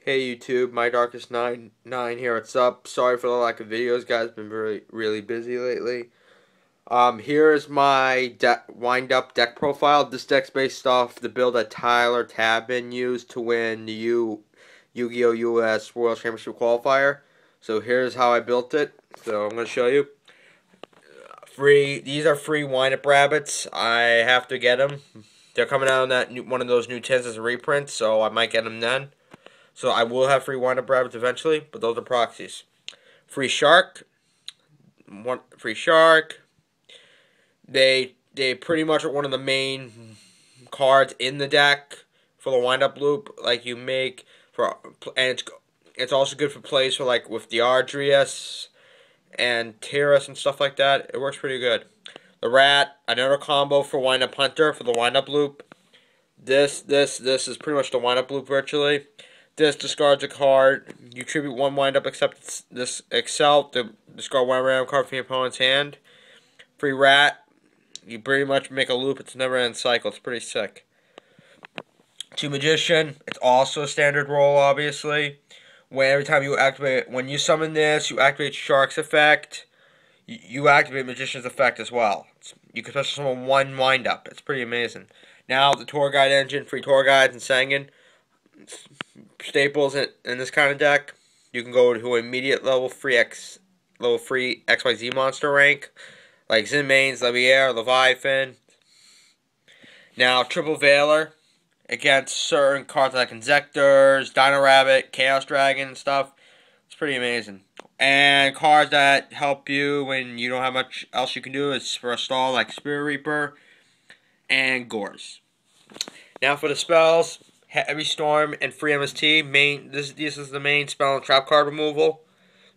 Hey YouTube, my darkest nine here. What's up? Sorry for the lack of videos, guys. Been really busy lately. Here's my wind up deck profile. This deck's based off the build that Tyler Tabin used to win the Yu-Gi-Oh! US World Championship qualifier. So here's how I built it. So I'm gonna show you. These are free wind up rabbits. I have to get them. They're coming out on one of those new tins as a reprint, so I might get them then. So I will have free wind-up rabbits eventually, but those are proxies. Free shark. Free shark. They pretty much are one of the main cards in the deck for the wind-up loop. Like you make for, and it's also good for plays for like with the Ardrias and Terras and stuff like that. It works pretty good. The rat, another combo for wind-up hunter for the wind-up loop. This is pretty much the wind-up loop virtually. This discards a card. You tribute one wind-up except this Excel to discard one random card from your opponent's hand. Free rat. You pretty much make a loop. It's a never-end cycle. It's pretty sick. Two magician. It's also a standard roll, obviously. Every time you activate, when you summon this, you activate Shark's effect. You activate Magician's effect as well. You can special summon one wind-up. It's pretty amazing. Now the tour guide engine, free tour guides and Sangan. Staples in this kind of deck. You can go to immediate level free XYZ monster rank, like Zinmanes, Leviair, Leviathan. Now triple Veiler against certain cards like Inzectors, Dino Rabbit, Chaos Dragon and stuff. It's pretty amazing. And cards that help you when you don't have much else you can do is for a stall like Spirit Reaper and Gores. Now for the spells. Heavy Storm and free MST. This is the main spell and trap card removal.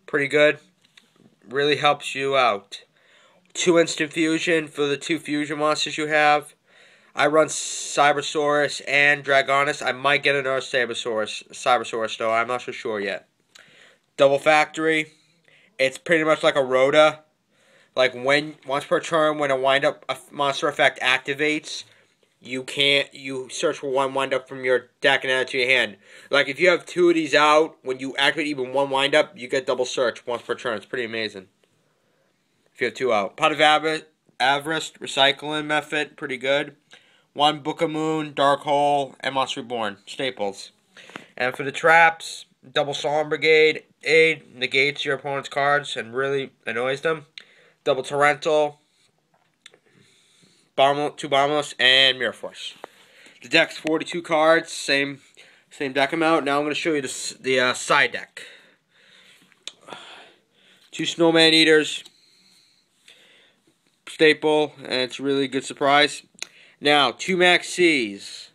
Pretty good. Really helps you out. 2 instant fusion for the 2 fusion monsters you have. I run Cybersaurus and Dragonus. I might get another Cybersaurus though. I'm not so sure yet. Double Factory. It's pretty much like a Rhoda. Like once per turn when a wind-up monster effect activates, you search for one wind-up from your deck and add it to your hand. Like, if you have 2 of these out, when you activate even one wind-up, you get double search once per turn. It's pretty amazing. If you have 2 out. Pot of Avarice, recycling method, pretty good. 1 Book of Moon, Dark Hole, and Monster Reborn. Staples. And for the traps, double Solemn Brigade, aid, negates your opponent's cards and really annoys them. Double Torrential, 2 Bombless, and Mirror Force. The deck's 42 cards, same deck amount. Now I'm going to show you the side deck. 2 Snowman Eaters, staple, and it's a really good surprise. Now 2 Max C's.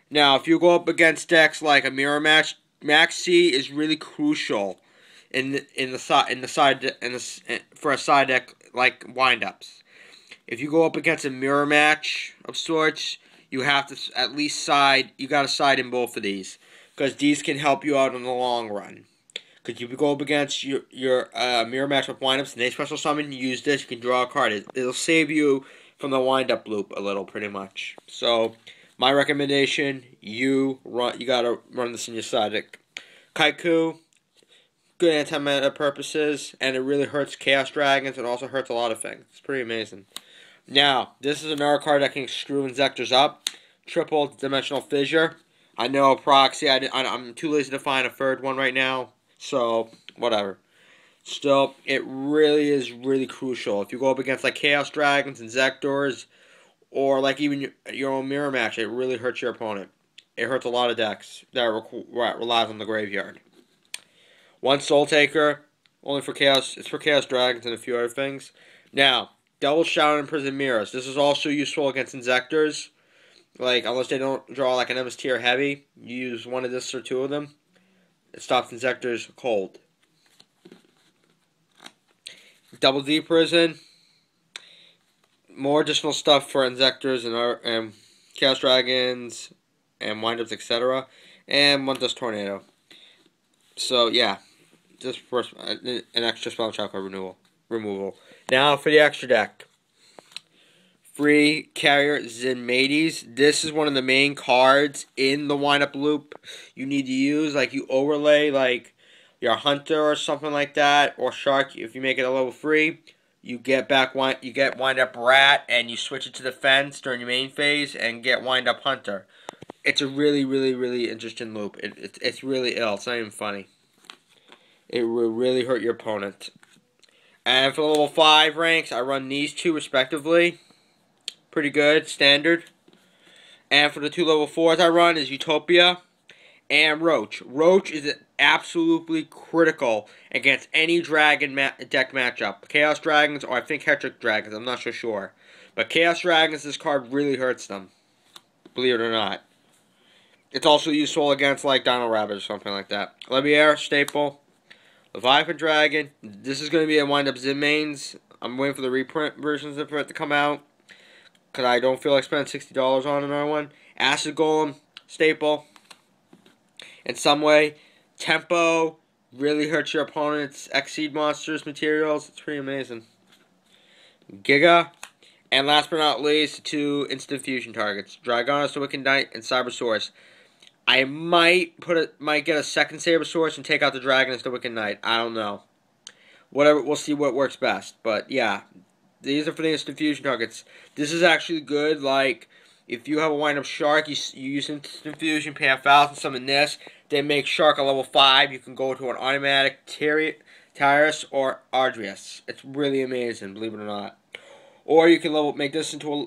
Now if you go up against decks like a mirror match, Max C is really crucial for a side deck like windups. If you go up against a mirror match of sorts, you have to at least you got to side in both of these. Because these can help you out in the long run. Because if you go up against your mirror match with windups and they special summon, you use this, you can draw a card. It'll save you from the wind-up loop a little, pretty much. So, my recommendation, you got to run this in your side deck. Kaiku, good anti-meta purposes, and it really hurts Chaos Dragons and also hurts a lot of things. It's pretty amazing. Now, this is another card that can screw Inzectors up. Triple Dimensional Fissure. I know proxy. I'm too lazy to find a third one right now. So, whatever. Still, it really is really crucial. If you go up against like Chaos Dragons, Inzectors, or like even your own mirror match, it really hurts your opponent. It hurts a lot of decks that relies on the graveyard. 1 Soul Taker, only for Chaos. It's for Chaos Dragons and a few other things. Now, Double Shadow and Prison Mirrors. This is also useful against Inzectors. Like, unless they don't draw like an MST or heavy, you use one of this or 2 of them. It stops Inzectors cold. Double D Prison. More additional stuff for Inzectors and Chaos Dragons and windups, etc. And 1 Dust Tornado. So, yeah. Just for an extra spell and trap card removal. Now for the extra deck. free carrier Zenmates. This is one of the main cards in the windup loop you need to use. Like, you overlay like your hunter or something like that, or shark. If you make it a level 3, you get windup rat, and you switch it to defense during your main phase and get windup hunter. It's a really, really, really interesting loop. It's really ill. It's not even funny. It will really hurt your opponent. And for the level 5 ranks, I run these two respectively. Pretty good, standard. And for the 2 level 4s I run is Utopia and Roach. Roach is absolutely critical against any dragon deck matchup. Chaos Dragons, or I think Hetric Dragons, I'm not so sure. But Chaos Dragons, this card really hurts them. Believe it or not. It's also useful against like Dino Rabbit or something like that. Leviair, staple. Leviathan Dragon. This is going to be a wind-up Zenmates. I'm waiting for the reprint versions of it to come out, because I don't feel like spending $60 on another one. Acid Golem, staple. In some way, tempo really hurts your opponent's Exceed monsters materials. It's pretty amazing. Giga. And last but not least, 2 instant fusion targets. Dragonus, the Wicked Knight, and Cybersaurus. I might get a second Sabersaurus and take out the Dragon as the Wicked Knight. I don't know. Whatever, we'll see what works best. But yeah, these are for the instant fusion targets. This is actually good. Like, if you have a wind-up shark, you use instant fusion, pay 1,000, summon this, then make shark a level 5. You can go to an automatic Tyrus or Ardrias. It's really amazing, believe it or not. Or you can make this into a.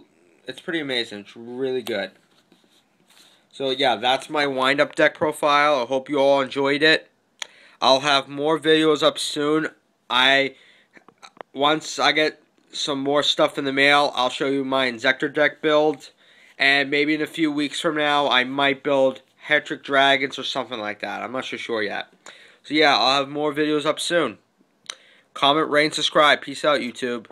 It's pretty amazing. It's really good. So yeah, that's my wind-up deck profile. I hope you all enjoyed it. I'll have more videos up soon. Once I get some more stuff in the mail, I'll show you my Inzektor deck build. And maybe in a few weeks from now, I might build Hetric Dragons or something like that. I'm not so sure yet. So yeah, I'll have more videos up soon. Comment, rate, and subscribe. Peace out, YouTube.